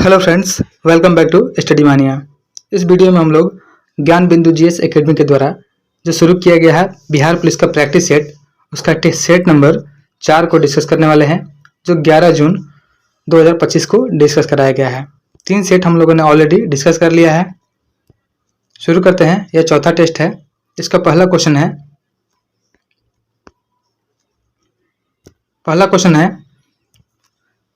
Hello friends, welcome back to Study Mania. इस video में हम लोग ज्ञान बिंदु जीएस एकेडमी के द्वारा जो शुरू किया गया है बिहार पुलिस का प्रैक्टिस सेट, उसका सेट नंबर 4 को डिस्कस करने वाले हैं, जो 11 जून 2025 को डिस्कस कराया गया है। 3 सेट हम लोगों ने ऑलरेडी डिस्कस कर लिया है। शुरू करते हैं। यह चौथा टेस्ट है। इसका पहला क्वेश्चन है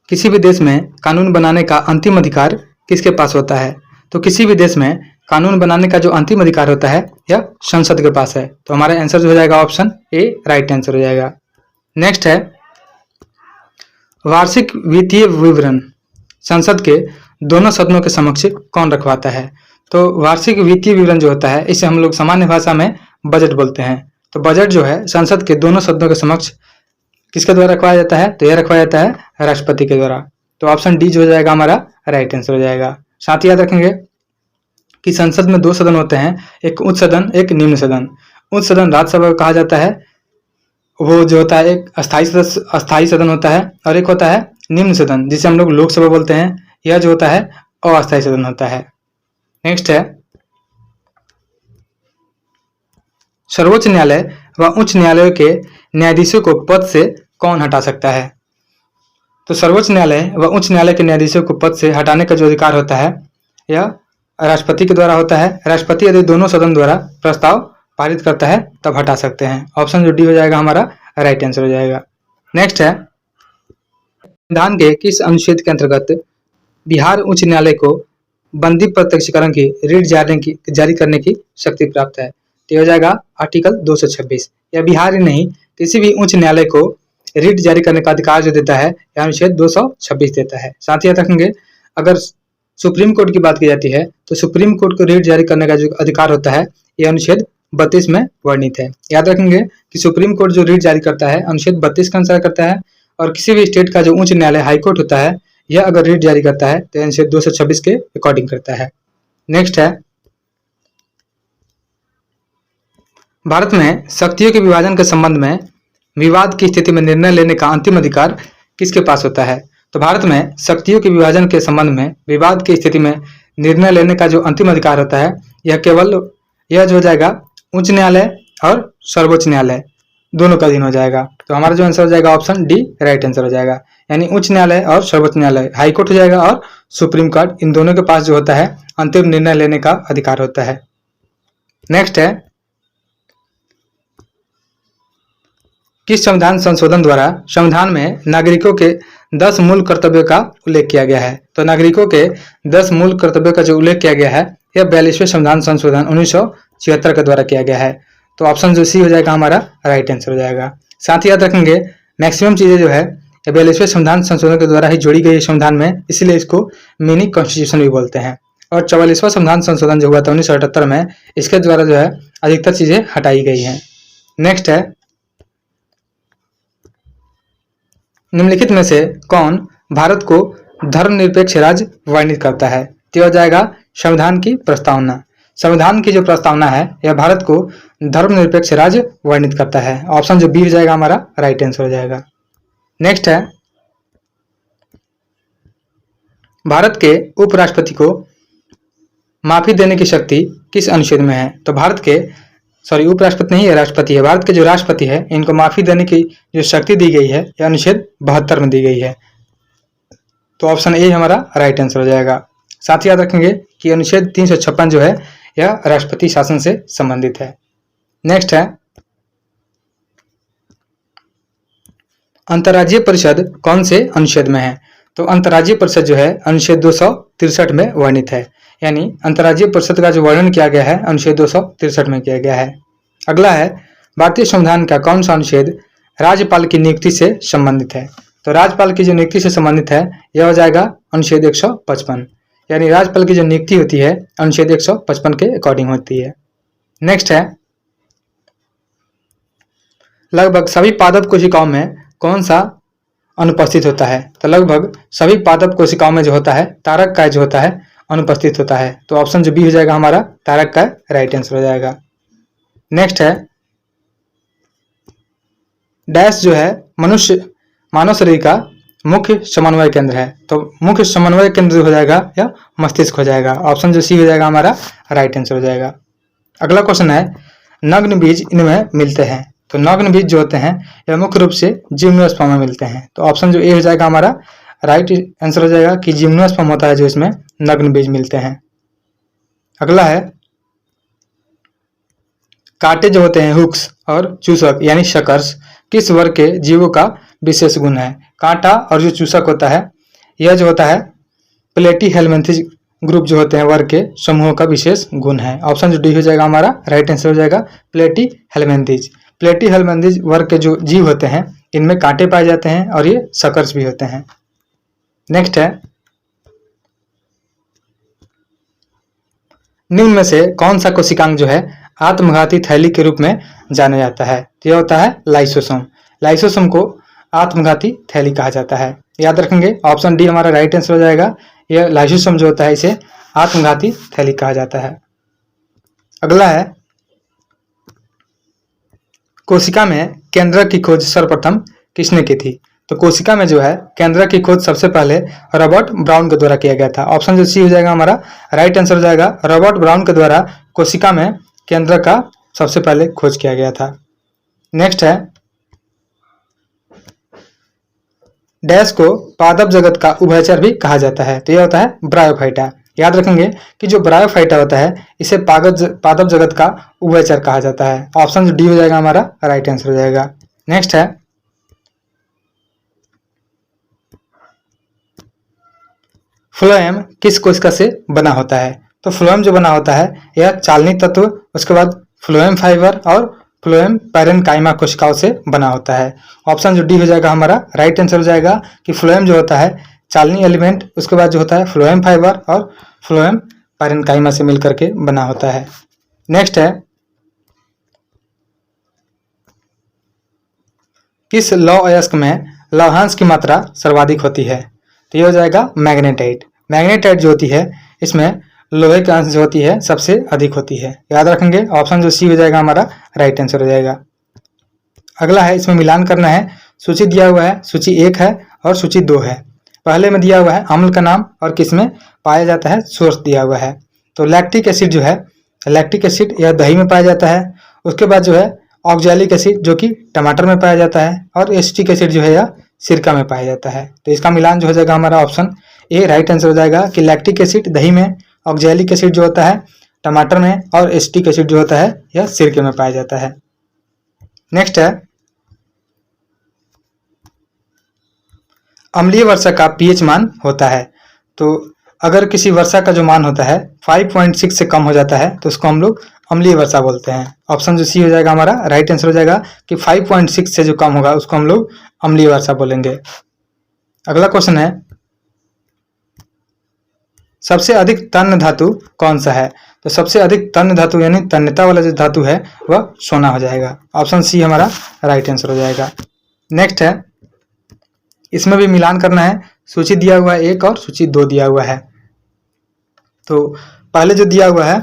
किसी भी देश में कानून बनाने का अंतिम अधिकार किसके पास होता है? तो किसी भी देश में कानून बनाने का जो अंतिम अधिकार होता है यह संसद के पास है। तो हमारा आंसर जो हो जाएगा ऑप्शन ए राइट आंसर हो जाएगा। नेक्स्ट है वार्षिक वित्तीय विवरण संसद के दोनों सदनों के समक्ष कौन रखवाता है? तो वार्षिक वित्तीय विवरण जो होता है इसे हम लोग सामान्य भाषा में बजट बोलते हैं। तो बजट जो है संसद के दोनों सदनों के समक्ष किसके द्वारा रखवाया जाता है? तो यह रखवाया जाता है राष्ट्रपति के द्वारा। तो ऑप्शन डी जो हो जाएगा हमारा राइट आंसर हो जाएगा। साथ ही याद रखेंगे कि संसद में 2 सदन होते हैं, एक उच्च सदन एक निम्न सदन। उच्च सदन राज्यसभा को कहा जाता है, वो जो होता है एक अस्थायी सदन होता है, और एक होता है निम्न सदन जिसे हम लोग लोकसभा बोलते हैं, यह जो होता है अस्थायी सदन होता है। नेक्स्ट है सर्वोच्च न्यायालय व उच्च न्यायालयों के न्यायाधीशों को पद से कौन हटा सकता है? तो सर्वोच्च न्यायालय व उच्च न्यायालय के न्यायाधीशों को पद से हटाने का जो अधिकार होता है यह राष्ट्रपति के द्वारा होता है। राष्ट्रपति यदि दोनों सदन द्वारा प्रस्ताव पारित करता है तब हटा सकते हैं। ऑप्शन जो डी हो जाएगा हमारा राइट आंसर हो जाएगा। नेक्स्ट है संविधान के किस अनुच्छेद के अंतर्गत बिहार उच्च न्यायालय को बंदी प्रत्यक्षीकरण की रीट जारी करने की शक्ति प्राप्त है? तो हो जाएगा आर्टिकल 226। यह बिहार ही नहीं किसी भी उच्च न्यायालय को रीट जारी करने का अधिकार जो देता है यह अनुच्छेद 226 देता है। साथ ही याद रखेंगे अगर सुप्रीम कोर्ट की बात की जाती है तो सुप्रीम कोर्ट को रीट जारी करने का जो अधिकार होता है यह अनुच्छेद 32 में वर्णित है। याद रखेंगे कि सुप्रीम कोर्ट जो रीट जारी करता है अनुच्छेद 32 के अनुसार करता है, और किसी भी स्टेट का जो उच्च न्यायालय हाईकोर्ट होता है यह अगर रीट जारी करता है तो अनुच्छेद 226 के अकॉर्डिंग करता है। नेक्स्ट है भारत में शक्तियों के विभाजन के संबंध में विवाद की स्थिति में निर्णय लेने का अंतिम अधिकार किसके पास होता है? तो भारत में शक्तियों के विभाजन के संबंध में विवाद की स्थिति में निर्णय लेने का जो अंतिम अधिकार होता है यह जो हो जाएगा उच्च न्यायालय और सर्वोच्च न्यायालय दोनों का अधीन हो जाएगा। तो हमारा जो आंसर हो जाएगा ऑप्शन डी राइट आंसर हो जाएगा। यानी उच्च न्यायालय और सर्वोच्च न्यायालय हाईकोर्ट हो जाएगा और सुप्रीम कोर्ट, इन दोनों के पास जो होता है अंतिम निर्णय लेने का अधिकार होता है। नेक्स्ट है किस संविधान संशोधन द्वारा संविधान में नागरिकों के 10 मूल कर्तव्यों का उल्लेख किया गया है? तो नागरिकों के 10 मूल कर्तव्यों का जो उल्लेख किया गया है यह 42वें संविधान संशोधन 1976 के द्वारा किया गया है। तो ऑप्शन जो सी हो जाएगा हमारा राइट आंसर हो जाएगा। साथ ही याद रखेंगे मैक्सिमम चीजें जो है 42वें संविधान संशोधन के द्वारा ही जोड़ी गई है संविधान में, इसलिए इसको मिनी कॉन्स्टिट्यूशन भी बोलते हैं। और 44वां संविधान संशोधन जो हुआ था 1978 में, इसके द्वारा जो है अधिकतर चीजें हटाई गई हैं। नेक्स्ट है निम्नलिखित में से कौन भारत को धर्मनिरपेक्ष राज्य वर्णित करता है? तो हो जाएगा संविधान की प्रस्तावना। संविधान की जो प्रस्तावना है यह भारत को धर्मनिरपेक्ष राज्य वर्णित करता है। ऑप्शन जो बी हो जाएगा हमारा राइट आंसर हो जाएगा। नेक्स्ट है भारत के उपराष्ट्रपति को माफी देने की शक्ति किस अनुच्छेद में है? तो भारत के उपराष्ट्रपति नहीं है, राष्ट्रपति है। भारत के जो राष्ट्रपति है इनको माफी देने की जो शक्ति दी गई है यह अनुच्छेद 72 में दी गई है। तो ऑप्शन ए हमारा राइट आंसर हो जाएगा। साथ ही याद रखेंगे कि अनुच्छेद 356 जो है यह राष्ट्रपति शासन से संबंधित है। नेक्स्ट है अंतर्राज्यीय परिषद कौन से अनुच्छेद में है? तो अंतर्राज्यीय परिषद जो है अनुच्छेद 263 में वर्णित है। यानी अंतर्राज्यीय परिषद का जो वर्णन किया गया है अनुच्छेद 263 में किया गया है। अगला है भारतीय संविधान का कौन सा अनुच्छेद राज्यपाल की नियुक्ति से संबंधित है? तो राज्यपाल की जो नियुक्ति से संबंधित है यह हो जाएगा अनुच्छेद 155। यानी राज्यपाल की जो नियुक्ति होती है अनुच्छेद 155 के अकॉर्डिंग होती है। नेक्स्ट है लगभग सभी पादप कोशिकाओं में कौन सा अनुपस्थित होता है? तो लगभग सभी पादप कोशिकाओं में जो होता है तारक का जो होता है अनुपस्थित होता है। तो ऑप्शन जो बी हो जाएगा हमारा तारक का राइट आंसर हो जाएगा। नेक्स्ट है डैश जो है मानव शरीर का मुख्य समन्वय केंद्र है। तो मुख्य समन्वय केंद्र हो जाएगा या मस्तिष्क हो जाएगा। ऑप्शन जो सी हो जाएगा हमारा राइट आंसर हो जाएगा। अगला क्वेश्चन है नग्न बीज इनमें मिलते हैं। तो नग्न बीज जो होते हैं यह मुख्य रूप से जिम्नोस्पर्म में मिलते हैं। तो ऑप्शन जो ए हो जाएगा हमारा राइट आंसर हो जाएगा कि जिम्नोस्पर्म होता है जो इसमें नग्न बीज मिलते हैं। अगला है कांटे जो होते हैं हुक्स और चूसक यानी शकर्स किस वर्ग के जीवों का विशेष गुण है। कांटा और जो चूसक होता है यह जो होता है प्लेटीहेल्मिन्थेज ग्रुप जो होते हैं वर्ग के समूहों का विशेष गुण है। ऑप्शन जो डी हो जाएगा हमारा राइट आंसर हो जाएगा प्लेटीहेल्मिन्थेज। प्लेटीहेल्मिन्थेज वर्ग के जो जीव होते हैं इनमें कांटे पाए जाते हैं और ये शकर्स भी होते हैं। नेक्स्ट है निम्न में से कौन सा कोशिकांग जो है आत्मघाती थैली के रूप में जाना जाता है। तो यह होता है लाइसोसोम। लाइसोसोम को आत्मघाती थैली कहा जाता है। याद रखेंगे ऑप्शन डी हमारा राइट आंसर हो जाएगा। यह लाइसोसोम जो होता है इसे आत्मघाती थैली कहा जाता है। अगला है कोशिका में केंद्रक की खोज सर्वप्रथम किसने की थी। तो कोशिका में जो है केंद्रक की खोज सबसे पहले रॉबर्ट ब्राउन के द्वारा किया गया था। ऑप्शन जो सी हो जाएगा हमारा राइट आंसर हो जाएगा। रॉबर्ट ब्राउन के द्वारा कोशिका में केंद्रक का सबसे पहले खोज किया गया था। नेक्स्ट है डैश को पादप जगत का उभयचर भी कहा जाता है। तो यह होता है ब्रायोफाइटा। याद रखेंगे कि जो ब्रायोफाइटा होता है इसे पादप जगत का उभयचर कहा जाता है। ऑप्शन जो डी हो जाएगा हमारा राइट आंसर हो जाएगा। नेक्स्ट है फ्लोएम किस कोशिका से बना होता है। तो फ्लोएम जो बना होता है यह चालनी तत्व, उसके बाद फ्लोएम फाइबर और फ्लोएम पैरेनकाइमा कोशिकाओं से बना होता है। ऑप्शन जो डी हो जाएगा हमारा राइट आंसर हो जाएगा कि फ्लोएम जो होता है चालनी एलिमेंट, उसके बाद जो होता है फ्लोएम फाइबर और फ्लोएम पैरेनकाइमा से मिलकर के बना होता है। नेक्स्ट है किस लौह अयस्क में लौहांश की मात्रा सर्वाधिक होती है। तो ये हो जाएगा मैग्नेटाइट। मैग्नेटाइट जो होती है इसमें लोहे की अंश जो होती है सबसे अधिक होती है। याद रखेंगे ऑप्शन जो सी हो जाएगा हमारा राइट आंसर हो जाएगा। अगला है इसमें मिलान करना है। सूची दिया हुआ है, सूची 1 है और सूची 2 है। पहले में दिया हुआ है अम्ल का नाम और किसमें पाया जाता है सोर्स दिया हुआ है। तो लैक्टिक एसिड जो है, लैक्टिक एसिड यह दही में पाया जाता है। उसके बाद जो है ऑक्जेलिक एसिड जो कि टमाटर में पाया जाता है और एसिटिक एसिड जो है यह सिरका में पाया जाता है। तो इसका मिलान जो हो जाएगा हमारा ऑप्शन ए राइट आंसर हो जाएगा कि लैक्टिक एसिड दही में, ऑक्जेलिक एसिड जो होता है टमाटर में और एसिटिक एसिड जो होता है यह सिरके में पाया जाता है। नेक्स्ट है अम्लीय वर्षा का पीएच मान होता है। तो अगर किसी वर्षा का जो मान होता है 5.6 से कम हो जाता है तो उसको हम लोग अम्लीय वर्षा बोलते हैं। ऑप्शन जो सी हो जाएगा हमारा राइट आंसर हो जाएगा कि 5.6 से जो कम होगा उसको हम लोग अम्लीय वर्षा बोलेंगे। अगला क्वेश्चन है सबसे अधिक तन्य धातु कौन सा है। तो सबसे अधिक तन्य धातु यानी तन्यता वाला जो धातु है वह सोना हो जाएगा। ऑप्शन सी हमारा राइट आंसर हो जाएगा। नेक्स्ट है इसमें भी मिलान करना है। सूची दिया हुआ है 1 और सूची 2 दिया हुआ है। तो पहले जो दिया हुआ है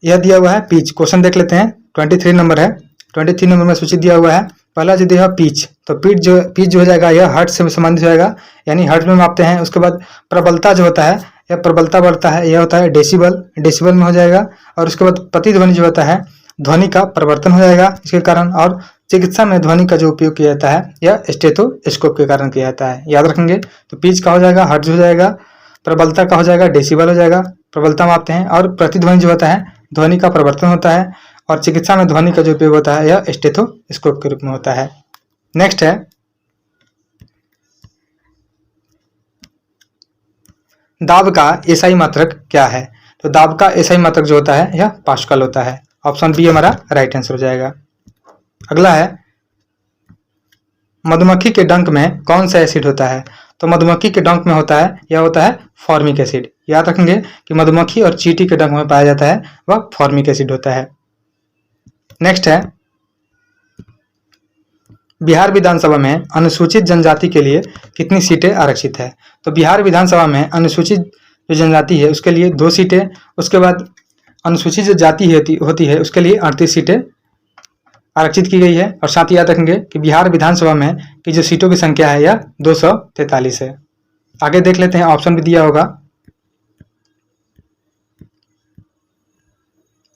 यह दिया हुआ है पीच। क्वेश्चन देख लेते हैं 23 नंबर है। 23 नंबर में सूची दिया हुआ है। पहला जो दिया हुआ पीच, तो पीच जो हो जाएगा यह हर्ट्ज से संबंधित हो जाएगा यानी हर्ट्ज में मापते हैं। उसके बाद प्रबलता जो होता है यह प्रबलता बढ़ता है, यह होता है डेसिबल में हो जाएगा। और उसके बाद प्रतिध्वनि जो होता है ध्वनि का परिवर्तन हो जाएगा इसके कारण। और चिकित्सा में ध्वनि का जो उपयोग किया जाता है यह स्टेथोस्कोप के कारण किया जाता है। याद रखेंगे तो पीच का हो जाएगा हर्ट्ज हो जाएगा, प्रबलता का हो जाएगा डेसिबल हो जाएगा, प्रबलता मापते हैं। और प्रतिध्वनि जो होता है ध्वनि का परिवर्तन होता है। और चिकित्सा में ध्वनि का जो उपयोग होता है यह स्टेथोस्कोप के रूप में होता है। नेक्स्ट है दाब का एसआई मात्रक क्या है। तो दाब का एसआई मात्रक जो होता है यह पास्कल होता है। ऑप्शन बी हमारा राइट आंसर हो जाएगा। अगला है मधुमक्खी के डंक में कौन सा एसिड होता है। तो मधुमक्खी के डंक में होता है यह होता है फॉर्मिक एसिड। याद रखेंगे कि मधुमक्खी और चींटी के डंक में पाया जाता है वह फॉर्मिक एसिड होता है। नेक्स्ट है बिहार विधानसभा में अनुसूचित जनजाति के लिए कितनी सीटें आरक्षित है। तो बिहार विधानसभा में अनुसूचित जो जनजाति है उसके लिए 2 सीटें, उसके बाद अनुसूचित जो जाति होती है उसके लिए 38 सीटें आरक्षित की गई है। और साथ ही याद रखेंगे कि बिहार विधानसभा में की जो सीटों की संख्या है यह 243 है। आगे देख लेते हैं, ऑप्शन भी दिया होगा।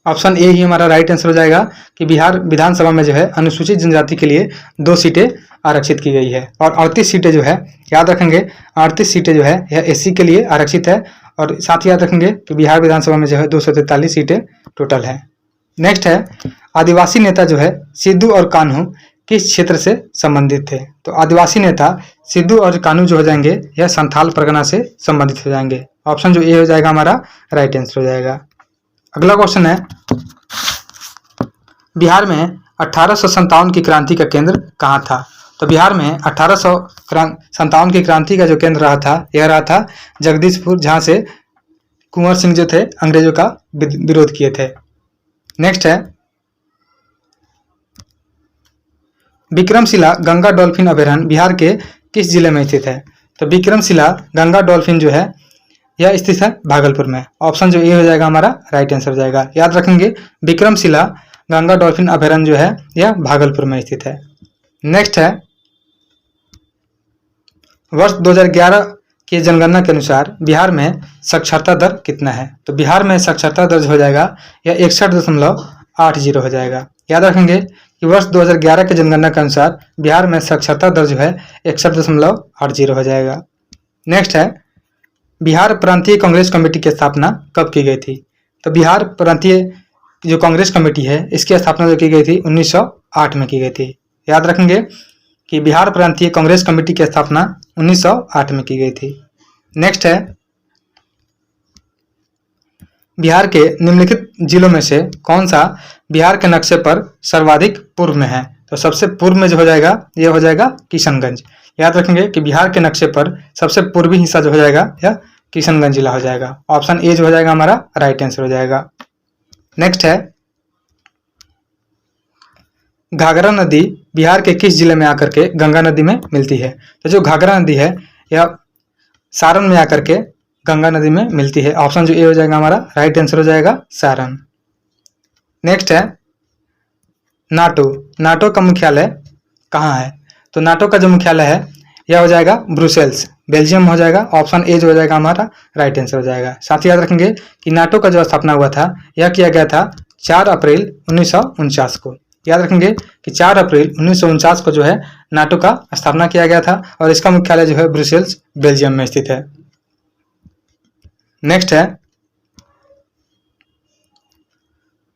ऑप्शन ए ही हमारा राइट आंसर हो जाएगा कि बिहार विधानसभा में जो है अनुसूचित जनजाति के लिए 2 सीटें आरक्षित की गई है। और 38 सीटें जो है याद रखेंगे, 38 सीटें जो है यह एससी के लिए आरक्षित है। और साथ ही याद रखेंगे कि बिहार विधानसभा में जो है 243 सीटें टोटल है। नेक्स्ट है, आदिवासी नेता जो है सिद्धू और कान्हू किस क्षेत्र से संबंधित थे? तो आदिवासी नेता सिद्धू और कान्हू जो हो जाएंगे यह संथाल परगना से संबंधित हो जाएंगे। ऑप्शन जो ए हो जाएगा हमारा राइट आंसर हो जाएगा। अगला क्वेश्चन है, बिहार में 1857 की क्रांति का केंद्र कहाँ था? तो बिहार में 1857 की क्रांति का जो केंद्र रहा था यह रहा था जगदीशपुर, जहां से कुंवर सिंह जो थे अंग्रेजों का विरोध किए थे। नेक्स्ट है, विक्रमशिला गंगा डॉल्फिन अभयारण्य बिहार के किस जिले में स्थित है? तो विक्रमशिला गंगा डॉल्फिन जो है यह स्थित है भागलपुर में। ऑप्शन जो ए हो जाएगा हमारा राइट आंसर हो जाएगा। याद रखेंगे विक्रमशिला गंगा डॉल्फिन अभयारण्य जो है यह भागलपुर में स्थित है। नेक्स्ट है, वर्ष 2011 की जनगणना के अनुसार बिहार में साक्षरता दर कितना है? तो बिहार में साक्षरता दर हो जाएगा यह 61.80 हो जाएगा। याद रखेंगे कि वर्ष 2011 के जनगणना के अनुसार बिहार में साक्षरता दर जो है 61.80 हो जाएगा। नेक्स्ट है, बिहार प्रांतीय कांग्रेस कमेटी की स्थापना कब की गई थी? तो बिहार प्रांतीय जो कांग्रेस कमेटी है इसकी स्थापना जो की गई थी 1908 में की गई थी। याद रखेंगे कि बिहार प्रांतीय कांग्रेस कमेटी की स्थापना 1908 में की गई थी। नेक्स्ट है, बिहार के निम्नलिखित जिलों में से कौन सा बिहार के नक्शे पर सर्वाधिक पूर्व में है? तो सबसे पूर्व में जो हो जाएगा यह हो जाएगा किशनगंज। याद रखेंगे कि बिहार के नक्शे पर सबसे पूर्वी हिस्सा जो हो जाएगा यह किशनगंज जिला हो जाएगा। ऑप्शन ए जो हो जाएगा हमारा राइट आंसर हो जाएगा। नेक्स्ट है, घाघरा नदी बिहार के किस जिले में आकर के गंगा नदी में मिलती है? तो जो घाघरा नदी है यह सारण में आकर के गंगा नदी में मिलती है। ऑप्शन जो ए हो जाएगा हमारा राइट आंसर हो जाएगा सारण। नेक्स्ट है, नाटो का मुख्यालय कहाँ है? तो नाटो का जो मुख्यालय है यह हो जाएगा ब्रुसेल्स, बेल्जियम हो जाएगा। ऑप्शन ए जो हो जाएगा हमारा राइट आंसर हो जाएगा। साथ ही याद रखेंगे कि नाटो का जो स्थापना हुआ था यह किया गया था 4 अप्रैल 1949 को। याद रखेंगे कि 4 अप्रैल 1949 को जो है नाटो का स्थापना किया गया था और इसका मुख्यालय जो है ब्रुसेल्स, बेल्जियम में स्थित है। नेक्स्ट है,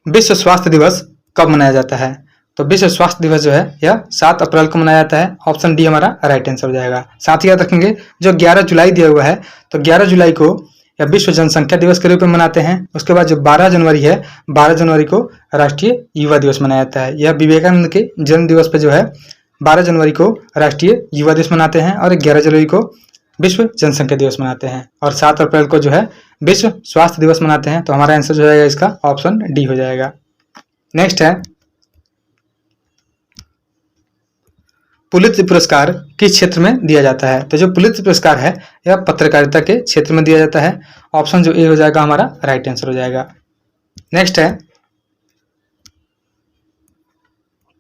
विश्व स्वास्थ्य दिवस कब मनाया जाता है? तो विश्व स्वास्थ्य दिवस जो है यह 7 अप्रैल को मनाया जाता है। ऑप्शन डी हमारा राइट आंसर हो जाएगा। साथ ही याद रखेंगे जो 11 जुलाई दिया हुआ है तो 11 जुलाई को या विश्व जनसंख्या दिवस के रूप में मनाते हैं। उसके बाद जो 12 जनवरी है 12 जनवरी को राष्ट्रीय युवा दिवस मनाया जाता है। यह विवेकानंद के जन्म दिवस पर जो है 12 जनवरी को राष्ट्रीय युवा दिवस मनाते हैं और 11 जनवरी को विश्व जनसंख्या दिवस मनाते हैं और 7 अप्रैल को जो है विश्व स्वास्थ्य दिवस मनाते हैं। तो हमारा आंसर जो जाएगा इसका ऑप्शन डी हो जाएगा। नेक्स्ट है, पुलित्ज पुरस्कार किस क्षेत्र में दिया जाता है? तो जो पुलित्ज पुरस्कार है यह पत्रकारिता के क्षेत्र में दिया जाता है। ऑप्शन जो ए हो जाएगा हमारा राइट आंसर हो जाएगा। नेक्स्ट है,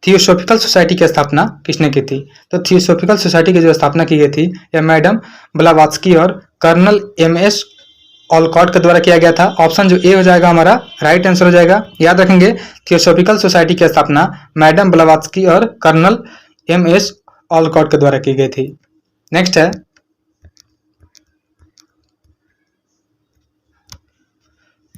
थियोसॉफिकल सोसाइटी की स्थापना किसने की थी? तो थियोसॉफिकल सोसाइटी की जो स्थापना की गई थी यह मैडम ब्लावात्स्की और कर्नल MS ऑलकॉट के द्वारा किया गया था। ऑप्शन जो ए हो जाएगा हमारा राइट आंसर हो जाएगा। याद रखेंगे थियोसॉफिकल सोसाइटी की स्थापना मैडम ब्लावात्स्की और कर्नल MS ऑलकॉट के द्वारा की गई थी। नेक्स्ट है,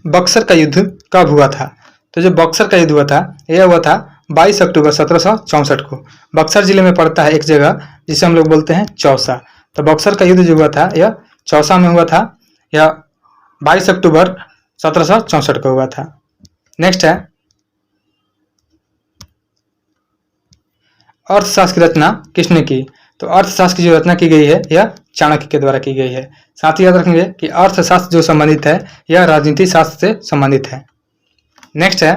बक्सर का युद्ध कब हुआ था? तो जो बक्सर का युद्ध हुआ था यह हुआ था 22 अक्टूबर 1764 को। बक्सर जिले में पड़ता है एक जगह जिसे हम लोग बोलते हैं चौसा। तो बक्सर का युद्ध जो हुआ था यह चौसा में हुआ था। यह 22 अक्टूबर 1764 को हुआ था। नेक्स्ट है, अर्थशास्त्र की रचना किसने की? तो अर्थशास्त्र की जो रचना की गई है यह चाणक्य के द्वारा की गई है। साथ ही याद रखेंगे कि अर्थशास्त्र जो संबंधित है यह राजनीति शास्त्र से संबंधित है। नेक्स्ट है,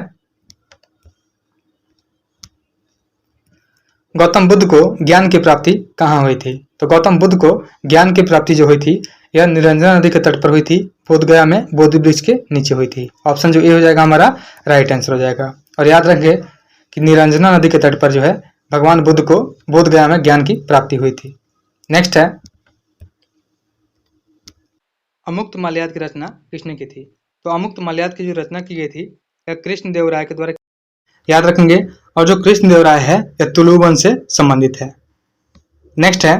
गौतम बुद्ध को ज्ञान की प्राप्ति कहाँ हुई थी? तो गौतम बुद्ध को ज्ञान की प्राप्ति जो हुई थी यह निरंजना नदी के तट पर हुई थी, बोधगया में बोधि वृक्ष के नीचे हुई थी। ऑप्शन जो ए हो जाएगा हमारा राइट आंसर हो जाएगा। और याद रखेंगे कि निरंजना नदी के तट पर जो है भगवान बुद्ध को बोधगया में ज्ञान की प्राप्ति हुई थी। नेक्स्ट है, अमुक्त माल्याद की रचना किसने की थी? तो अमुक्त माल्याद की जो रचना की गई थी यह कृष्ण देव राय के द्वारा, याद रखेंगे। और जो कृष्ण देव राय है यह तुलु वंश से संबंधित है। नेक्स्ट है,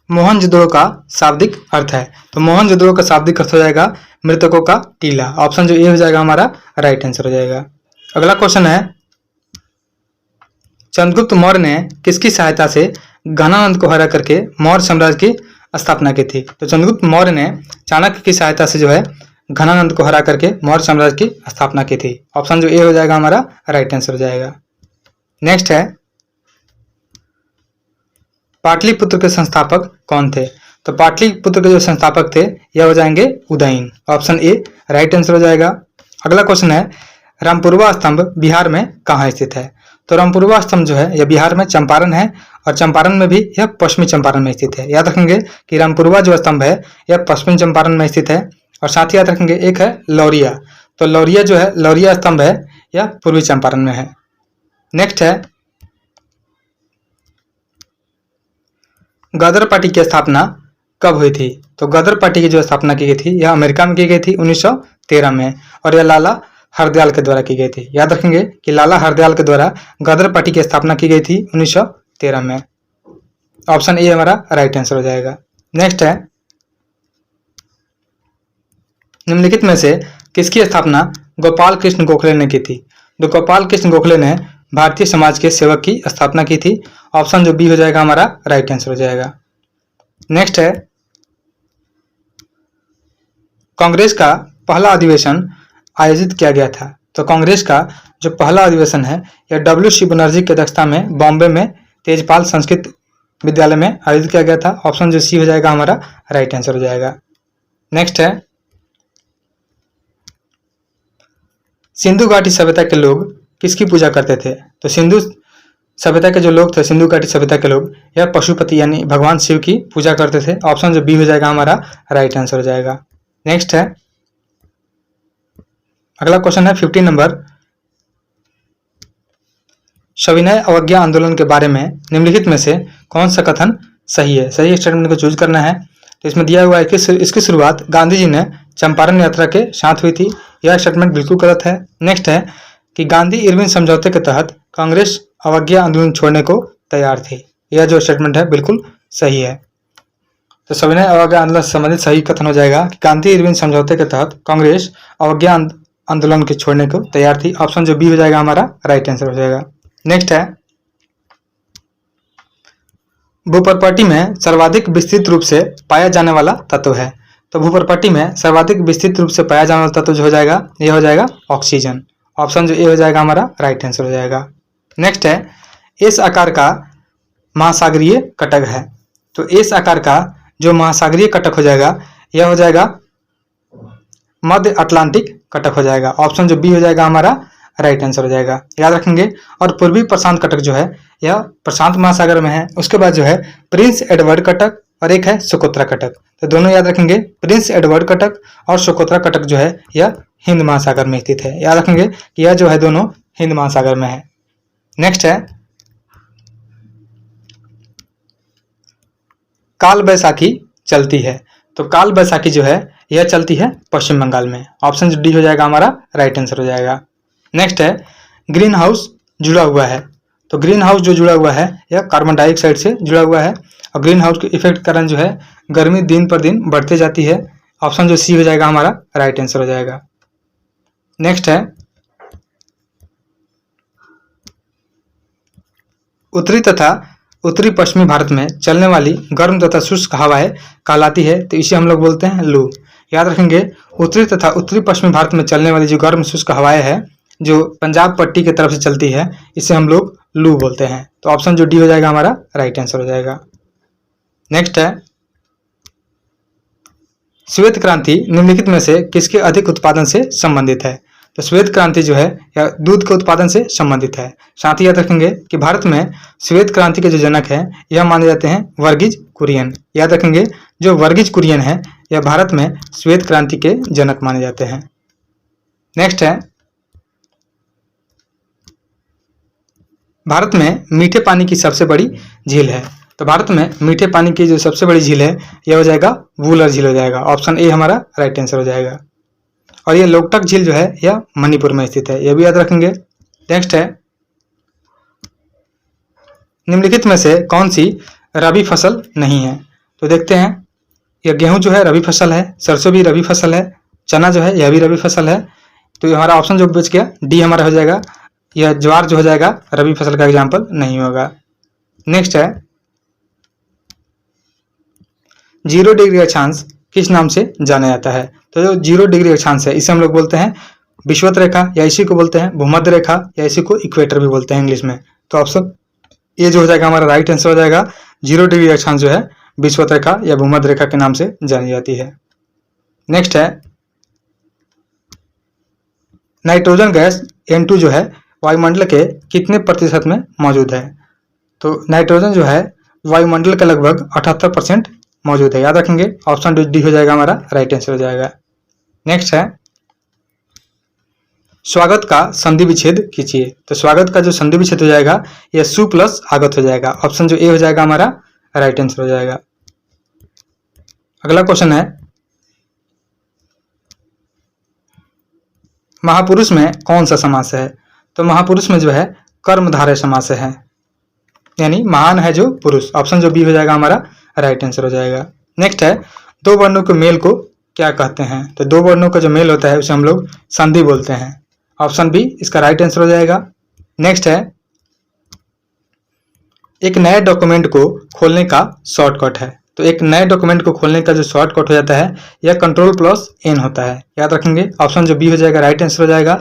मोहनजोदड़ो का शाब्दिक अर्थ है। तो मोहनजोदड़ो का शाब्दिक अर्थ हो जाएगा मृतकों का टीला। ऑप्शन जो ए हो जाएगा हमारा राइट आंसर हो जाएगा। अगला क्वेश्चन है, चंद्रगुप्त मौर्य ने किसकी सहायता से घनानंद को हरा करके मौर्य साम्राज्य की स्थापना की थी? तो चंद्रगुप्त मौर्य ने चाणक्य की सहायता से जो है घनानंद को हरा करके मौर्य साम्राज्य की स्थापना की थी। ऑप्शन जो ए हो जाएगा हमारा राइट आंसर हो जाएगा। नेक्स्ट है, पाटलिपुत्र के संस्थापक कौन थे? तो पाटलिपुत्र के जो संस्थापक थे यह हो जाएंगे Udayan. Option A right answer हो जाएगा। अगला क्वेश्चन है, रामपुरवा स्तंभ बिहार में कहाँ स्थित है? तो रामपुरवा स्तंभ जो है यह बिहार में चंपारण है और चंपारण में भी यह पश्चिमी चंपारण में स्थित है। याद रखेंगे कि रामपुरवा जो स्तंभ है यह पश्चिमी चंपारण में स्थित है। और साथ ही याद रखेंगे एक है लौरिया, तो लौरिया जो है लौरिया स्तंभ है यह पूर्वी चंपारण में है। नेक्स्ट है, गदर पार्टी की स्थापना कब हुई थी? तो गदर पार्टी की जो स्थापना की गई थी यह अमेरिका में की गई थी 1913 में और यह लाला हरदयाल के द्वारा की गई थी। याद रखेंगे कि लाला हरदयाल के द्वारा गदर पार्टी की स्थापना की गई थी 1913 में। ऑप्शन ए हमारा राइट आंसर हो जाएगा। नेक्स्ट है, निम्नलिखित में से किसकी स्थापना गोपाल कृष्ण गोखले ने की थी? तो गोपाल कृष्ण गोखले ने भारतीय समाज के सेवक की स्थापना की थी। ऑप्शन जो बी हो जाएगा हमारा राइट आंसर हो जाएगा। नेक्स्ट है, कांग्रेस का पहला अधिवेशन आयोजित किया गया था। तो कांग्रेस का जो पहला अधिवेशन है यह W.C. बनर्जी की अध्यक्षता में बॉम्बे में तेजपाल संस्कृत विद्यालय में आयोजित किया गया था। ऑप्शन जो सी हो जाएगा हमारा राइट आंसर हो जाएगा। नेक्स्ट है, सिंधु घाटी सभ्यता के लोग किसकी पूजा करते थे? तो सिंधु सभ्यता के जो लोग थे, सिंधु घाटी सभ्यता के लोग, यह पशुपति यानी भगवान शिव की पूजा करते थे। ऑप्शन जो बी हो जाएगा हमारा राइट आंसर हो जाएगा। नेक्स्ट है, अगला क्वेश्चन है 15 नंबर, सविनय अवज्ञा आंदोलन के बारे में निम्नलिखित में से कौन सा कथन सही है? सही स्टेटमेंट को चूज करना है। तो इसमें दिया हुआ है कि इसकी शुरुआत गांधी जी ने चंपारण यात्रा के साथ हुई थी। यह स्टेटमेंट बिल्कुल गलत है। नेक्स्ट है कि गांधी इरविन समझौते के तहत कांग्रेस अवज्ञा आंदोलन छोड़ने को तैयार थी। यह जो स्टेटमेंट है बिल्कुल सही है। तो सविनय अवज्ञा आंदोलन से संबंधित सही कथन हो जाएगा कि गांधी इरविन समझौते के तहत कांग्रेस अवज्ञा आंदोलन के छोड़ने को तैयार थी। ऑप्शन जो बी हो जाएगा हमारा राइट आंसर हो जाएगा। नेक्स्ट है, भूप्रपाटी में सर्वाधिक विस्तृत रूप से पाया जाने वाला तत्व है। तो भूप्रपाटी में सर्वाधिक विस्तृत रूप से पाया जाने वाला तत्व जो हो जाएगा यह हो जाएगा ऑक्सीजन। ऑप्शन जो ए हो जाएगा हमारा राइट आंसर हो जाएगा। नेक्स्ट है, एस आकार का महासागरीय कटक है। तो एस आकार का जो महासागरीय कटक हो जाएगा यह हो जाएगा मध्य अटलांटिक कटक हो जाएगा। ऑप्शन जो बी हो जाएगा हमारा राइट आंसर हो जाएगा। याद रखेंगे। और पूर्वी प्रशांत कटक जो है यह प्रशांत महासागर में है। उसके बाद जो है प्रिंस एडवर्ड कटक और एक है सोकोत्रा कटक। तो दोनों याद रखेंगे, प्रिंस एडवर्ड कटक और सोकोत्रा कटक जो है यह हिंद महासागर में स्थित है। याद रखेंगे कि यह जो है दोनों हिंद महासागर में है। नेक्स्ट है, काल बैसाखी चलती है। तो काल बैसाखी जो है यह चलती है पश्चिम बंगाल में। ऑप्शन डी हो जाएगा हमारा राइट आंसर हो जाएगा। नेक्स्ट है, ग्रीन हाउस जुड़ा हुआ है। तो ग्रीन हाउस जो जुड़ा हुआ है यह कार्बन डाइऑक्साइड से जुड़ा हुआ है और ग्रीन हाउस के इफेक्ट के कारण जो है गर्मी दिन पर दिन बढ़ते जाती है। ऑप्शन जो सी हो जाएगा हमारा राइट आंसर हो जाएगा। नेक्स्ट है, उत्तरी तथा उत्तरी पश्चिमी भारत में चलने वाली गर्म तथा शुष्क हवाएं कहलाती है। तो इसे हम लोग बोलते हैं लू। याद रखेंगे, उत्तरी तथा उत्तरी पश्चिमी भारत में चलने वाली जो गर्म शुष्क हवाएं है जो पंजाब पट्टी की तरफ से चलती है इसे हम लोग लू बोलते हैं। तो ऑप्शन जो डी हो जाएगा हमारा राइट आंसर हो जाएगा। नेक्स्ट है, श्वेत क्रांति निम्नलिखित में से किसके अधिक उत्पादन से संबंधित है? तो श्वेत क्रांति जो है यह दूध के उत्पादन से संबंधित है। साथ ही याद रखेंगे कि भारत में श्वेत क्रांति के जो जनक हैं यह माने जाते हैं वर्गीज कुरियन। याद रखेंगे, जो वर्गीज कुरियन है यह भारत में श्वेत क्रांति के जनक माने जाते हैं। नेक्स्ट है, भारत में मीठे पानी की सबसे बड़ी झील है। तो भारत में मीठे पानी की जो सबसे बड़ी झील है यह हो जाएगा वुलर झील हो जाएगा। ऑप्शन ए हमारा राइट आंसर हो जाएगा। और ये लोकटक झील जो है यह मणिपुर में स्थित है, यह भी याद रखेंगे। नेक्स्ट है, निम्नलिखित में से कौन सी रबी फसल नहीं है। तो देखते हैं, यह गेहूं जो है रबी फसल है, सरसों भी रबी फसल है, चना जो है यह भी रबी फसल है। तो ये हमारा ऑप्शन जो बच गया डी हमारा हो जाएगा। यह ज्वार जो हो जाएगा रबी फसल का एग्जाम्पल नहीं होगा। नेक्स्ट है, 0 डिग्री अक्षांश किस नाम से जाना जाता है। तो जो 0 डिग्री अक्षांश है इसे हम लोग बोलते हैं विषुवत रेखा, या इसी को बोलते हैं भूमध्य रेखा, या इसी को इक्वेटर भी बोलते हैं इंग्लिश में। तो ऑप्शन ये जो हो जाएगा हमारा राइट आंसर हो जाएगा। 0 डिग्री अक्षांश जो है विषुवत रेखा या भूमध्य रेखा के नाम से जानी जाती है। नेक्स्ट है, नाइट्रोजन गैस N2 जो है वायुमंडल के कितने प्रतिशत में मौजूद है। तो नाइट्रोजन जो है वायुमंडल का लगभग 78% मौजूद है, याद रखेंगे। ऑप्शन डी हो जाएगा हमारा राइट आंसर हो जाएगा। नेक्स्ट है, स्वागत का संधि विच्छेद कीजिए। तो स्वागत का जो संधि विच्छेद हो जाएगा यह सु प्लस आगत हो जाएगा। ऑप्शन जो ए हो जाएगा हमारा राइट आंसर हो जाएगा। अगला क्वेश्चन है, महापुरुष में कौन सा समास है। तो महापुरुष में जो है कर्मधारय समास है, यानी महान है जो पुरुष। ऑप्शन जो बी हो जाएगा हमारा राइट आंसर हो जाएगा। नेक्स्ट है, दो वर्णों के मेल को क्या कहते हैं। तो दो वर्णों का जो मेल होता है उसे हम लोग संधि बोलते हैं। ऑप्शन बी इसका राइट आंसर हो जाएगा। नेक्स्ट है, एक नए डॉक्यूमेंट को खोलने का शॉर्टकट है। तो एक नए डॉक्यूमेंट को खोलने का जो शॉर्टकट हो जाता है यह कंट्रोल+N होता है, याद रखेंगे। ऑप्शन जो बी हो जाएगा राइट आंसर हो जाएगा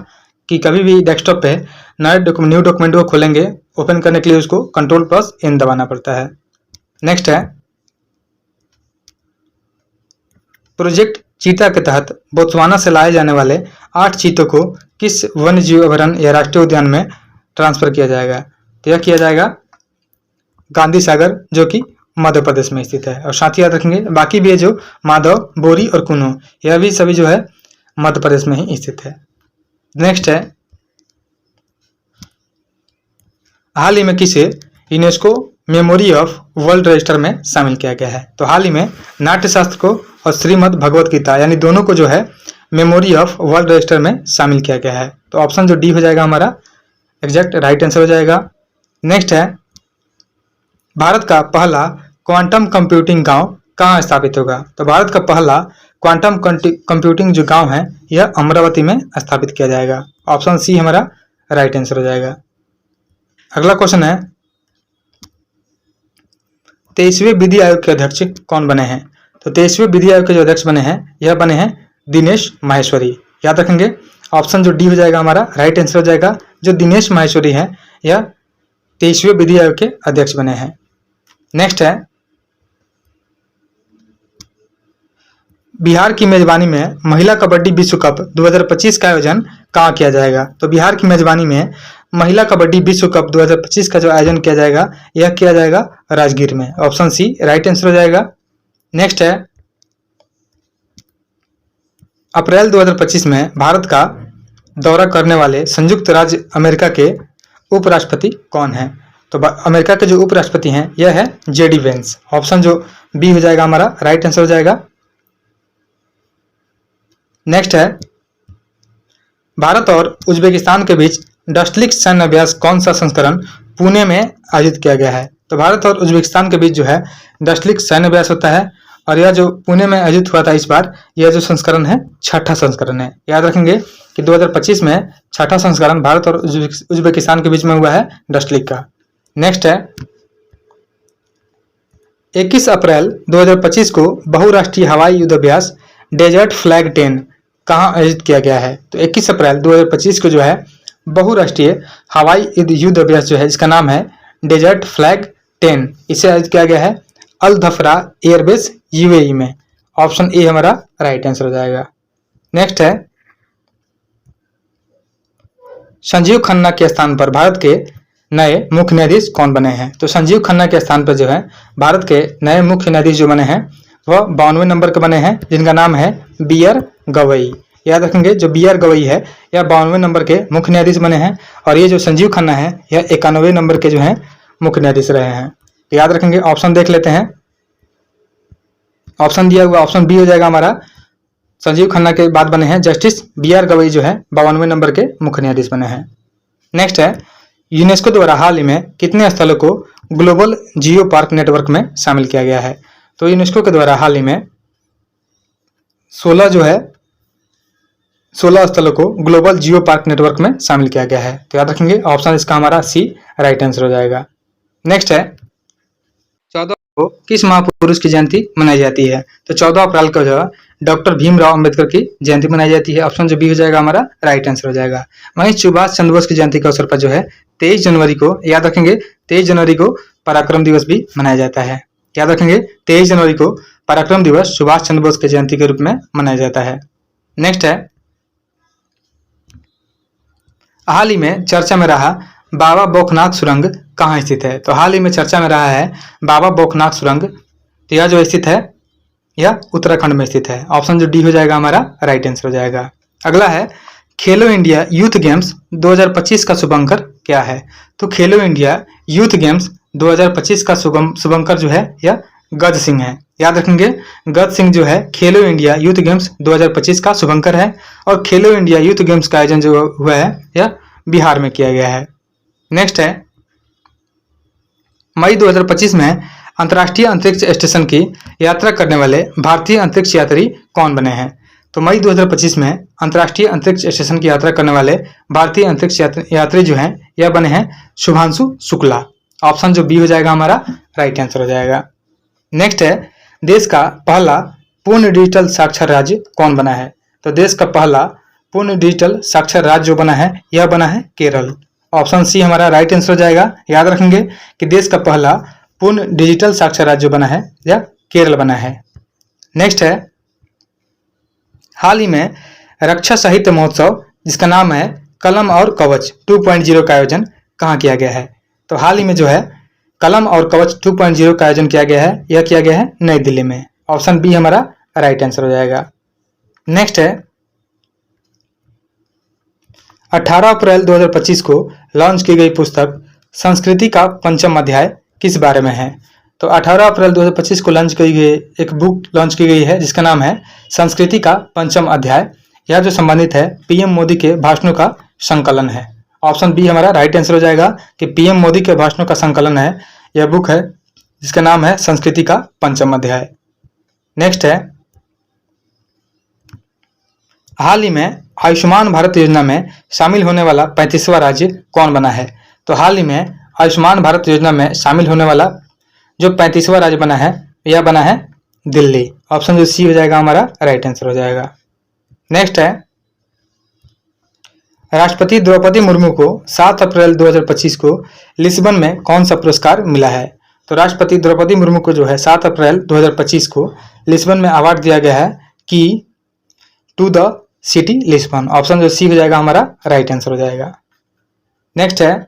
कि कभी भी डेस्कटॉप पे न्यू डॉक्यूमेंट को खोलेंगे, ओपन करने के लिए उसको कंट्रोल+N दबाना पड़ता है। नेक्स्ट है, प्रोजेक्ट चीता के तहत बोत्सवाना से लाए जाने वाले 8 चीतों को किस वन्य जीव अभयारण्य या राष्ट्रीय उद्यान में ट्रांसफर किया जाएगा। तो यह किया जाएगा गांधी सागर जो कि मध्य प्रदेश में स्थित है। और साथ ही याद रखेंगे बाकी भी है जो माधव, बोरी और कुनो, यह भी सभी जो है मध्य प्रदेश में ही स्थित है। नेक्स्ट है, हाल ही में किसे UNESCO memory of world register में शामिल किया गया है। तो हाल ही में नाट्यशास्त्र को और श्रीमद् भगवत गीता यानी दोनों को जो है मेमोरी ऑफ वर्ल्ड रजिस्टर में शामिल किया गया है। तो ऑप्शन जो डी हो जाएगा हमारा एग्जैक्ट राइट आंसर हो जाएगा। नेक्स्ट है, भारत का पहला क्वांटम कंप्यूटिंग गांव कहाँ स्थापित होगा। तो भारत का पहला क्वांटम कंप्यूटिंग जो गांव है यह अमरावती में स्थापित किया जाएगा। ऑप्शन सी हमारा राइट आंसर हो जाएगा। अगला क्वेश्चन है, 23वें विधि आयोग के अध्यक्ष कौन बने हैं। तो 23वें विधि आयोग के जो अध्यक्ष बने हैं यह बने हैं दिनेश माहेश्वरी, याद रखेंगे। ऑप्शन जो डी हो जाएगा हमारा राइट आंसर हो जाएगा। जो दिनेश माहेश्वरी है यह 23वें विधि आयोग के अध्यक्ष बने हैं। नेक्स्ट है, बिहार की मेजबानी में महिला कबड्डी विश्व कप 2025 का आयोजन कहाँ किया जाएगा। तो बिहार की मेजबानी में महिला कबड्डी विश्व कप 2025 का जो आयोजन किया जाएगा यह किया जाएगा राजगीर में। ऑप्शन सी राइट आंसर हो जाएगा। नेक्स्ट है, अप्रैल 2025 में भारत का दौरा करने वाले संयुक्त राज्य अमेरिका के उपराष्ट्रपति कौन है। तो अमेरिका के जो उपराष्ट्रपति हैं यह है जेडी वेंस। ऑप्शन जो बी हो जाएगा हमारा राइट आंसर हो जाएगा। नेक्स्ट है, भारत और उज्बेकिस्तान के बीच डस्टलिक सैन्य अभ्यास कौन सा संस्करण पुणे में आयोजित किया गया है। तो भारत और उज्बेकिस्तान के बीच जो है डस्टलिक सैन्य अभ्यास होता है और यह जो पुणे में आयोजित हुआ था इस बार यह जो संस्करण है 6ठा संस्करण है। याद रखेंगे कि 2025 में 6ठा संस्करण भारत और उज्बेकिस्तान के बीच में हुआ है डस्टलिक का। नेक्स्ट है, 21 अप्रैल 2025 को बहुराष्ट्रीय हवाई युद्ध अभ्यास डेजर्ट फ्लैग 10 कहाँ आयोजित किया गया है। तो 21 अप्रैल 2025 को जो है बहुराष्ट्रीय हवाई युद्ध अभ्यास जो है इसका नाम है डेजर्ट फ्लैग 10, इसे आयोजित किया गया है अल धफरा एयरबेस यूएई में। ऑप्शन ए हमारा राइट आंसर हो जाएगा। नेक्स्ट है, संजीव खन्ना के स्थान पर भारत के नए मुख्य न्यायाधीश कौन बने हैं। तो संजीव खन्ना के स्थान पर जो है भारत के नए मुख्य न्यायाधीश जो बने हैं वह 92वें नंबर के बने हैं जिनका नाम है बी आर गवई। याद रखेंगे जो बी आर गवई है यह 52वें नंबर के मुख्य न्यायाधीश बने हैं और ये जो संजीव खन्ना है यह 91वें नंबर के जो है मुख्य न्यायाधीश रहे हैं। तो याद रखेंगे, ऑप्शन देख लेते हैं। ऑप्शन दिया हुआ ऑप्शन बी हो जाएगा हमारा। संजीव खन्ना के बाद बने हैं जस्टिस बी आर गवई जो है 52वें नंबर के मुख्य न्यायाधीश बने हैं। नेक्स्ट है, यूनेस्को द्वारा हाल ही में कितने स्थलों को ग्लोबल जियो पार्क नेटवर्क में शामिल किया गया है? तो यूनेस्को के द्वारा हाल ही में 16 स्थलों को ग्लोबल जियो पार्क नेटवर्क में शामिल किया गया है। तो याद रखेंगे ऑप्शन इसका हमारा सी राइट आंसर हो जाएगा। नेक्स्ट है, 14 को किस महापुरुष की जयंती मनाई जाती है? तो 14 अप्रैल को जो है डॉक्टर भीमराव अंबेडकर की जयंती मनाई जाती है। ऑप्शन जो बी हो जाएगा हमारा राइट आंसर हो जाएगा। वहीं सुभाष चंद्र बोस की जयंती के अवसर पर जो है 23 जनवरी को, याद रखेंगे 23 जनवरी को पराक्रम दिवस भी मनाया जाता है। याद रखेंगे 23 जनवरी को पराक्रम दिवस सुभाष चंद्र बोस की जयंती के रूप में मनाया जाता है। नेक्स्ट है, हाल ही में चर्चा में रहा बाबा बैद्यनाथ सुरंग कहाँ स्थित है? तो हाल ही में चर्चा में रहा है बाबा बैद्यनाथ सुरंग, तो यह जो स्थित है यह उत्तराखंड में स्थित है। ऑप्शन जो डी हो जाएगा हमारा राइट आंसर हो जाएगा। अगला है, खेलो इंडिया यूथ गेम्स 2025 का शुभंकर क्या है? तो खेलो इंडिया यूथ गेम्स 2025 का शुभंकर जो है यह गज सिंह है। याद रखेंगे गज सिंह जो है खेलो इंडिया यूथ गेम्स 2025 का शुभंकर है और खेलो इंडिया यूथ गेम्स का आयोजन जो हुआ है यह बिहार में किया गया है। नेक्स्ट है, मई 2025 में अंतर्राष्ट्रीय अंतरिक्ष स्टेशन की यात्रा करने वाले भारतीय अंतरिक्ष यात्री कौन बने हैं? तो मई 2025 में अंतर्राष्ट्रीय अंतरिक्ष स्टेशन की यात्रा करने वाले भारतीय अंतरिक्ष यात्री जो हैं यह बने हैं शुभांशु शुक्ला। ऑप्शन जो बी हो जाएगा हमारा राइट आंसर हो जाएगा। नेक्स्ट है, देश का पहला पूर्ण डिजिटल साक्षर राज्य कौन बना है? तो देश का पहला पूर्ण डिजिटल साक्षर राज्य जो बना है यह बना है केरल। ऑप्शन सी हमारा राइट आंसर हो जाएगा। याद रखेंगे कि देश का पहला पूर्ण डिजिटल साक्षर राज्य बना है या केरल बना है। नेक्स्ट है, हाल ही में रक्षा साहित्य महोत्सव जिसका नाम है कलम और कवच 2.0 का आयोजन कहाँ किया गया है? तो हाल ही में जो है कलम और कवच 2.0 का आयोजन किया गया है, यह किया गया है नई दिल्ली में। ऑप्शन बी हमारा राइट आंसर हो जाएगा। नेक्स्ट है, 18 अप्रैल 2025 को लॉन्च की गई पुस्तक संस्कृति का पंचम अध्याय किस बारे में है? तो 18 अप्रैल 2025 को लॉन्च की गई एक बुक लॉन्च की गई है जिसका नाम है संस्कृति का पंचम अध्याय। यह जो संबंधित है पीएम मोदी के भाषणों का संकलन है। ऑप्शन बी हमारा राइट आंसर हो जाएगा कि पीएम मोदी के भाषणों का संकलन है, यह बुक है जिसका नाम है संस्कृति का पंचम अध्याय। नेक्स्ट है, हाल ही में आयुष्मान भारत योजना में शामिल होने वाला 35वां राज्य कौन बना है? तो हाल ही में आयुष्मान भारत योजना में शामिल होने वाला जो 35वां राज्य बना है यह बना है दिल्ली। ऑप्शन जो सी हो जाएगा हमारा राइट आंसर हो जाएगा। नेक्स्ट है, राष्ट्रपति द्रौपदी मुर्मू को 7 अप्रैल 2025 को लिस्बन में कौन सा पुरस्कार मिला है? तो राष्ट्रपति द्रौपदी मुर्मू को जो है 7 अप्रैल 2025 को लिस्बन में अवार्ड दिया गया है कि to the city Lisbon. Option जो सी हो जाएगा हमारा राइट आंसर हो जाएगा। नेक्स्ट है,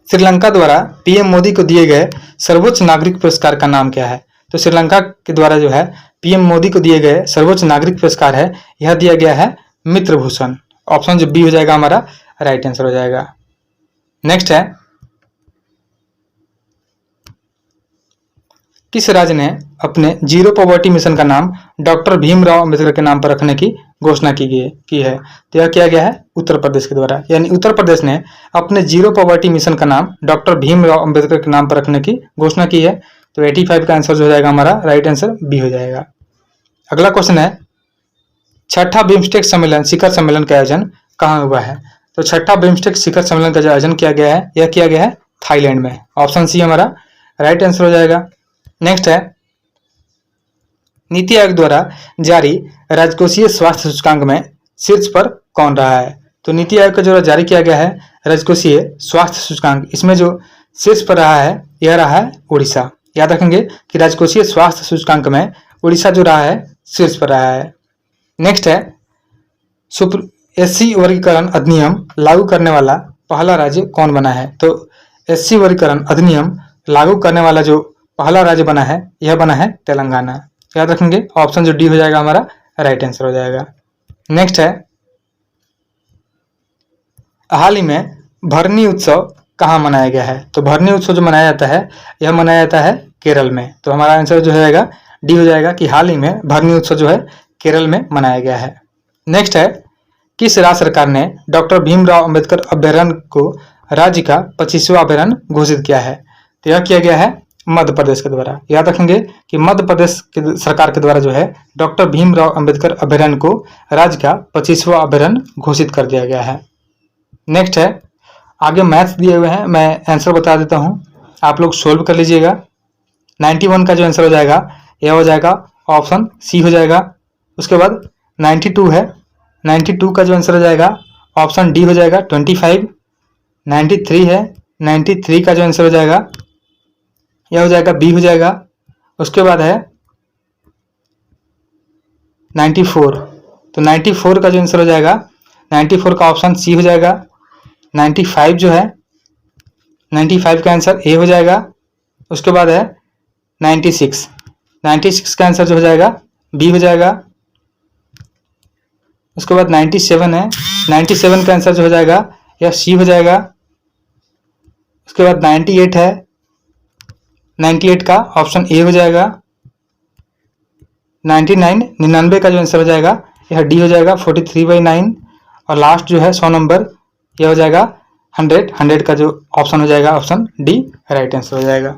श्रीलंका द्वारा पीएम मोदी को दिए गए सर्वोच्च नागरिक पुरस्कार का नाम क्या है? तो श्रीलंका के द्वारा जो है पीएम मोदी को दिए गए सर्वोच्च नागरिक पुरस्कार है यह दिया गया है मित्र भूषण। ऑप्शन जो बी हो जाएगा हमारा राइट आंसर हो जाएगा। नेक्स्ट है, किस राज्य ने अपने जीरो पॉवर्टी मिशन का नाम डॉक्टर भीमराव अंबेडकर के नाम पर रखने की घोषणा की है? तो यह किया गया है उत्तर प्रदेश के द्वारा, यानी उत्तर प्रदेश ने अपने जीरो पॉवर्टी मिशन का नाम डॉक्टर भीमराव अंबेडकर के नाम पर रखने की घोषणा की है। तो 85 का आंसर हो जाएगा हमारा राइट आंसर बी हो जाएगा। अगला क्वेश्चन है, छठा बिम्स्टेक सम्मेलन शिखर सम्मेलन का आयोजन कहाँ हुआ है? तो छठा बिम्स्टेक शिखर सम्मेलन का जो आयोजन किया गया है यह किया गया है थाईलैंड में। ऑप्शन सी हमारा राइट आंसर हो जाएगा। नेक्स्ट है, नीति आयोग द्वारा जारी राजकोषीय स्वास्थ्य सूचकांक में शीर्ष पर कौन रहा है? तो नीति आयोग का जो जारी किया गया है राजकोषीय स्वास्थ्य सूचकांक, इसमें जो शीर्ष पर रहा है यह रहा है उड़ीसा। याद रखेंगे कि राजकोषीय स्वास्थ्य सूचकांक में उड़ीसा जो रहा है शीर्ष पर रहा है। नेक्स्ट है, एससी वर्गीकरण अधिनियम लागू करने वाला पहला राज्य कौन बना है? तो एससी वर्गीकरण अधिनियम लागू करने वाला जो पहला राज्य बना है यह बना है तेलंगाना। याद रखेंगे ऑप्शन जो डी हो जाएगा हमारा राइट आंसर हो जाएगा। नेक्स्ट है, हाल ही में भरनी उत्सव कहाँ मनाया गया है? तो भरनी उत्सव जो मनाया जाता है यह मनाया जाता है केरल में। तो हमारा आंसर जो हो जाएगा डी हो जाएगा कि हाल ही में भरनी उत्सव जो है केरल में मनाया गया है। नेक्स्ट है, किस राज्य सरकार ने डॉक्टर भीमराव अंबेडकर अभ्यारण्य को राज्य का 25वां अभ्यारण्य घोषित किया है? तो यह किया गया है मध्य प्रदेश के द्वारा। याद रखेंगे कि मध्य प्रदेश की सरकार के द्वारा जो है डॉक्टर भीमराव अंबेडकर अभ्यारण्य को राज्य का 25वां अभ्यारण्य घोषित कर दिया गया है। नेक्स्ट है, आगे मैथ्स दिए हुए हैं, मैं आंसर बता देता हूं, आप लोग सोल्व कर लीजिएगा। 91 का जो आंसर हो जाएगा यह हो जाएगा ऑप्शन सी हो जाएगा। उसके बाद 92 है, 92 का जो आंसर हो जाएगा ऑप्शन डी हो जाएगा 25। 93 है, 93 का जो आंसर हो जाएगा यह हो जाएगा बी हो जाएगा। उसके बाद है 94, तो 94 का जो आंसर हो जाएगा 94 का ऑप्शन सी हो जाएगा। 95 जो है 95 का आंसर ए हो जाएगा। उसके बाद है 96, 96 का आंसर जो हो जाएगा बी हो जाएगा। उसके बाद 97 है, 97 का आंसर जो हो जाएगा यह सी हो जाएगा। उसके बाद 98 है, 98 का ऑप्शन ए हो जाएगा। 99 का जो आंसर हो जाएगा यह डी हो जाएगा 43/9। और लास्ट जो है 100 नंबर यह हो जाएगा 100 का जो ऑप्शन हो जाएगा ऑप्शन डी राइट आंसर हो जाएगा।